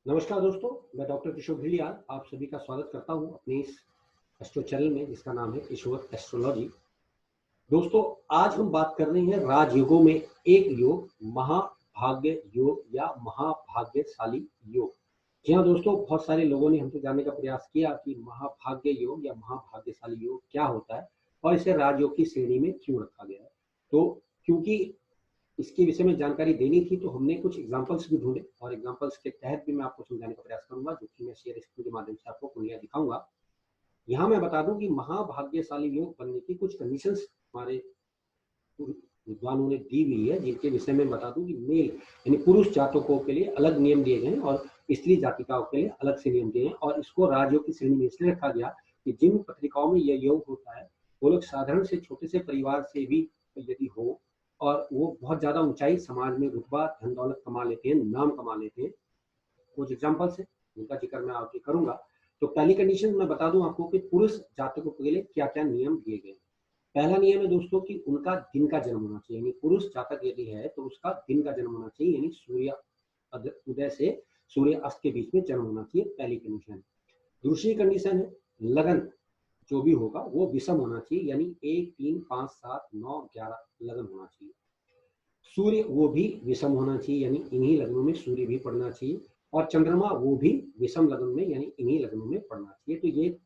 नमस्कार दोस्तों, मैं डॉक्टर किशोर भिलियाल आप सभी का स्वागत करता हूं अपने इस एस्ट्रो चैनल में जिसका नाम है किशोर एस्ट्रोलॉजी। दोस्तों, आज हम बात कर रहे हैं राजयोगों में एक योग, महाभाग्य योग या महाभाग्यशाली योग। जी हाँ दोस्तों, बहुत सारे लोगों ने हमसे जानने का प्रयास किया कि महाभाग्य योग या महाभाग्यशाली योग क्या होता है और इसे राजयोग की श्रेणी में क्यों रखा गया है। तो क्योंकि इसके विषय में जानकारी देनी थी तो हमने कुछ एग्जांपल्स भी ढूंढे और एग्जांपल्स के तहत भी मैं आपको समझाने का प्रयास करूंगा, जो कि मैं शेयर स्क्रीन के माध्यम से आपको कुंडलियां दिखाऊंगा। यहाँ मैं बता दूं कि महाभाग्यशाली योग बनने की कुछ कंडीशंस हमारे विद्वानों ने दी हुई है, जिनके विषय में बता दूं कि मेल यानी पुरुष जातकों के लिए अलग नियम दिए गए हैं और स्त्री जातिकाओं के लिए अलग से नियम दिए हैं। और इसको राजयोग की श्रेणी में इसलिए रखा गया कि जिन पत्रिकाओं में यह योग होता है वो लोग साधारण से छोटे से परिवार से भी यदि हो और वो बहुत ज्यादा ऊंचाई समाज में रुतबा धन दौलत कमा लेते हैं, नाम कमा लेते हैं। कुछ एग्जांपल्स है जिनका जिक्र मैं आगे करूंगा। तो पहली कंडीशन मैं बता दूं आपको कि पुरुष जातकों के लिए क्या क्या नियम दिए गए हैं। पहला नियम है दोस्तों कि उनका दिन का जन्म होना चाहिए, यानी पुरुष जातक यदि है तो उसका दिन का जन्म होना चाहिए, यानी सूर्य उदय से सूर्य अस्त के बीच में जन्म होना चाहिए, पहली कंडीशन। दूसरी कंडीशन है लगन जो भी होगा वो विषम होना चाहिए, यानी 1, 3, 5, 7, 9, 11 लगन होना चाहिए। सूर्य वो भी विषम होना चाहिए, यानी इन्हीं लग्नों में सूर्य भी पड़ना चाहिए। और चंद्रमा वो भी विषम लग्न में यानी इन्हीं लग्नों में पड़ना चाहिए। तो ये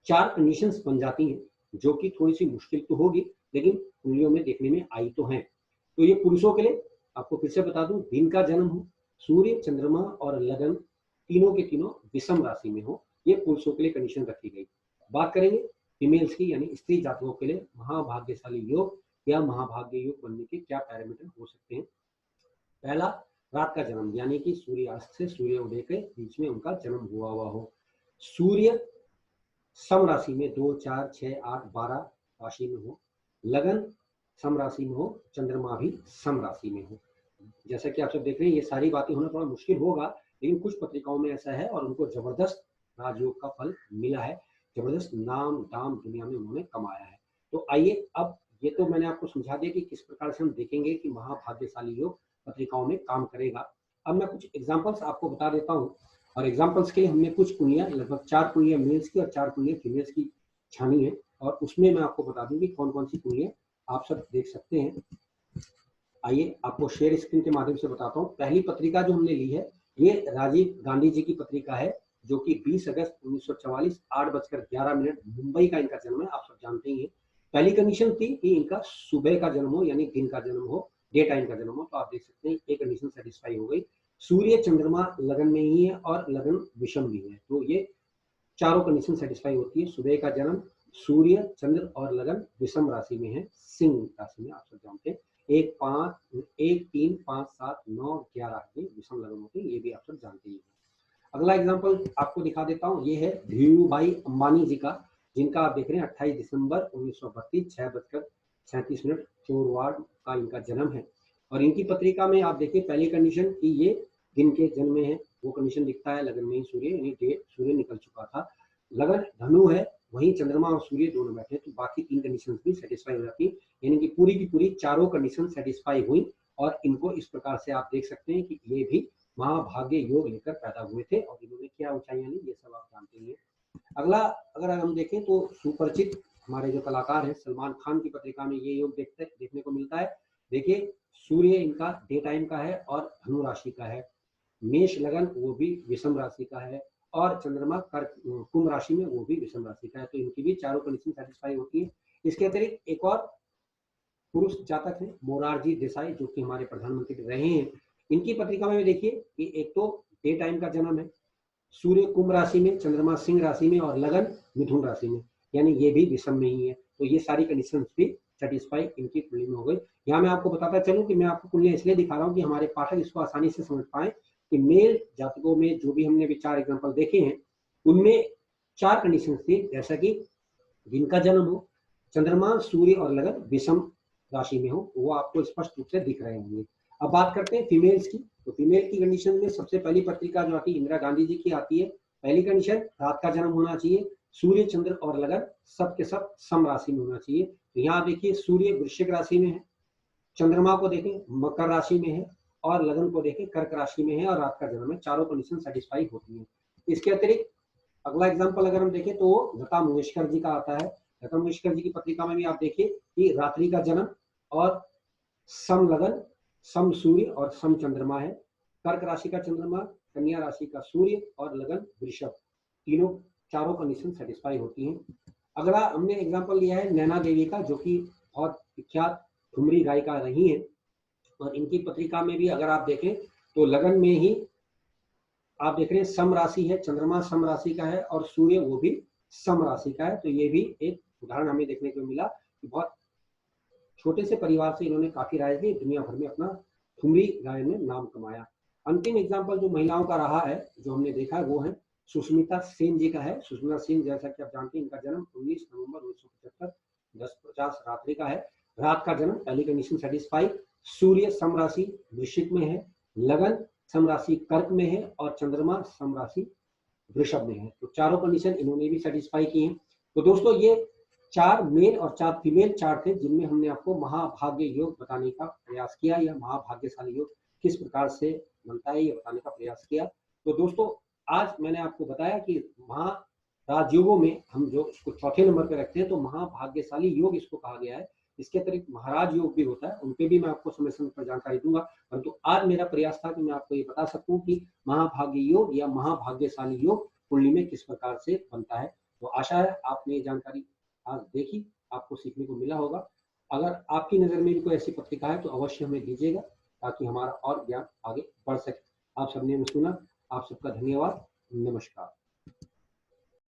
4 कंडीशंस बन जाती हैं, जो कि थोड़ी सी मुश्किल तो होगी लेकिन कुंडलियों में देखने में आई तो है। तो ये पुरुषों के लिए आपको फिर से बता दूं, दिन का जन्म हो, सूर्य चंद्रमा और लगन तीनों के तीनों विषम राशि में हो, ये पुरुषों के लिए कंडीशन रखी गई। बात करेंगे फीमेल्स की, यानी स्त्री जातकों के लिए महाभाग्यशाली योग या महाभाग्य योग बनने के क्या पैरामीटर हो सकते हैं। पहला, रात का जन्म, यानी कि सूर्यास्त से सूर्योदय के बीच में उनका जन्म हुआ हो। सूर्य सम राशि में 2, 4, 6, 8, 12 राशि में हो। लगन सम राशि में हो, चंद्रमा भी सम राशि में हो। जैसा कि आप सब देख रहे हैं, ये सारी बातें होना थोड़ा मुश्किल होगा, लेकिन कुछ पत्रिकाओं में ऐसा है और उनको जबरदस्त राजयोग का फल मिला है, जबरदस्त नाम दाम दुनिया में उन्होंने कमाया है। तो आइए, अब ये तो मैंने आपको समझा दिया कि किस प्रकार से हम देखेंगे कि महाभाग्यशाली योग पत्रिकाओं में काम करेगा। अब मैं कुछ एग्जाम्पल्स आपको बता देता हूँ, और एग्जाम्पल्स के लिए हमने कुछ कुंडलियां, लगभग 4 कुंडलियां मेल्स की और 4 कुंडलियां फीमेल्स की छानी है, और उसमें मैं आपको बता दूंगी कौन कौन सी कुंडलियां आप सब देख सकते हैं। आइए आपको शेयर स्क्रीन के माध्यम से बताता हूँ। पहली पत्रिका जो हमने ली है ये राजीव गांधी जी की पत्रिका है, जो कि 20 अगस्त 1944 8:11 मुंबई का इनका जन्म है, आप सब जानते ही हैं। पहली कंडीशन थी कि इनका सुबह का जन्म हो, यानी दिन का जन्म हो, डे टाइम का जन्म हो। तो आप देख सकते हैं एक कंडीशन सेटिस्फाई हो गई। सूर्य चंद्रमा लगन में ही है और लगन विषम भी है, तो ये चारों कंडीशन सेटिस्फाई होती है। सुबह का जन्म, सूर्य चंद्र और लगन विषम राशि में है, सिंह राशि में, आप सब जानते हैं। 1, 3, 5, 7, 9, 11 ये विषम लगन होते हैं, ये भी आप सब जानते ही हैं। अगला एग्जांपल आपको दिखा देता हूँ, ये है धीरू भाई अंबानी जी का, जिनका आप देख रहे हैं 28 दिसंबर 1932 6:37 चोरवाड़ का इनका जन्म है। और इनकी पत्रिका में आप देखिए पहली कंडीशन कि ये दिन के जन्म में है, वो कंडीशन दिखता है। लगन में ही सूर्य, यानी सूर्य निकल चुका था। लगन धनु है, वहीं चंद्रमा और सूर्य दोनों बैठे, तो बाकी 3 कंडीशंस भी सेटिस्फाई हो जाती, यानी कि पूरी की पूरी चारों कंडीशन सेटिस्फाई हुई। और इनको इस प्रकार से आप देख सकते हैं कि ये भी महाभाग्य योग लेकर पैदा हुए थे और इन्होंने क्या ऊंचाइयां ली, ये सब आप जानते हैं। अगला अगर हम देखें तो सुपरिचित हमारे जो कलाकार हैं सलमान खान की पत्रिका में ये योग देखने को मिलता है। देखिए सूर्य इनका डे टाइम का है और धनु राशि का है। मेष लगन वो भी विषम राशि का है, और चंद्रमा कुंभ राशि में वो भी विषम राशि का है। तो इनकी भी चारों कंडीशन सेटिस्फाई होती है। इसके अतिरिक्त एक और पुरुष जातक है मोरारजी देसाई, जो कि हमारे प्रधानमंत्री रहे हैं। इनकी पत्रिका में देखिए कि एक तो डे टाइम का जन्म है, सूर्य कुंभ राशि में, चंद्रमा सिंह राशि में और लगन मिथुन राशि में, यानी ये भी विषम में ही है। तो ये सारी कंडीशंस भी सेटिस्फाई इनकी कुंडली में हो गई। यहाँ मैं आपको बताता चलूं कि मैं आपको कुंडलियां इसलिए दिखा रहा हूँ कि हमारे पाठक इसको आसानी से समझ पाए कि मेल जातकों में जो भी हमने 4 एग्जाम्पल देखे हैं उनमें 4 कंडीशन थी, जैसा कि दिन का जन्म हो, चंद्रमा सूर्य और लगन विषम राशि में हो, वो आपको स्पष्ट रूप से दिख रहे होंगे। अब बात करते हैं फीमेल्स की। तो फीमेल की कंडीशन में सबसे पहली पत्रिका जो आती है इंदिरा गांधी जी की आती है। पहली कंडीशन रात का जन्म होना चाहिए, सूर्य चंद्र और लगन सब के सब सम राशि में होना चाहिए। तो यहाँ देखिए सूर्य वृश्चिक राशि में है, चंद्रमा को देखें मकर राशि में है, और लगन को देखें कर्क राशि में है और रात का जन्म है, चारों कंडीशन सेटिस्फाई होती है। इसके अतिरिक्त अगला एग्जाम्पल अगर हम देखें तो लता मंगेशकर जी का आता है। लता मंगेशकर जी की पत्रिका में भी आप देखिए कि रात्रि का जन्म और सम लगन, सम सूर्य और सम चंद्रमा है। कर्क राशि का चंद्रमा, कन्या राशि का सूर्य और लगन वृषभ, तीनों चारों कंडीशन सेटिस्फाई होती हैं। अगला हमने एग्जाम्पल लिया है नैना देवी का, जो कि बहुत विख्यात ठुमरी गायिका रही है, और इनकी पत्रिका में भी अगर आप देखें तो लगन में ही आप देख रहे हैं सम राशि है, चंद्रमा सम राशि का है और सूर्य वो भी सम राशि का है। तो ये भी एक उदाहरण हमें देखने को मिला कि बहुत छोटे से परिवार से इन्होंने काफी राय दी, दुनिया भर में अपना ठुमरी गायन में नाम कमाया। अंतिम एग्जाम्पल जो महिलाओं का रहा है, जो हमने देखा है, वो है सुष्मिता सेन जी का है। सुष्मिता सेन जैसा कि आप जानते हैं, इनका जन्म 19 नवंबर 1975 10:50 रात्रि का है। रात का जन्म, पहली कंडीशन सेटिस्फाई, सूर्य सम राशि वृश्चिक में है, लगन सम राशि कर्क में है और चंद्रमा सम राशि वृषभ में है। तो चारों कंडीशन इन्होंने भी सेटिस्फाई की हैं। तो दोस्तों ये 4 मेल और 4 फीमेल चार्ट थे, जिनमें हमने आपको महाभाग्य योग बताने का प्रयास किया, या महाभाग्यशाली योग किस प्रकार से बनता है ये बताने का प्रयास किया। तो दोस्तों आज मैंने आपको बताया कि महाराजयोगों में हम जो इसको चौथे नंबर पर रखते हैं, तो महाभाग्यशाली योग इसको कहा गया है। इसके अतिरिक्त महाराज योग भी होता है, उनके भी मैं आपको समय समय पर जानकारी दूंगा, परंतु आज मेरा प्रयास था कि मैं आपको ये बता सकूं कि महाभाग्य योग या महाभाग्यशाली योग कुंडली में किस प्रकार से बनता है। तो आशा है आपने ये जानकारी आज देखी, आपको सीखने को मिला होगा। अगर आपकी नजर में भी कोई ऐसी पत्रिका है तो अवश्य हमें दीजिएगा, ताकि हमारा और ज्ञान आगे बढ़ सके। आप सबने सुना, आप सबका धन्यवाद, नमस्कार।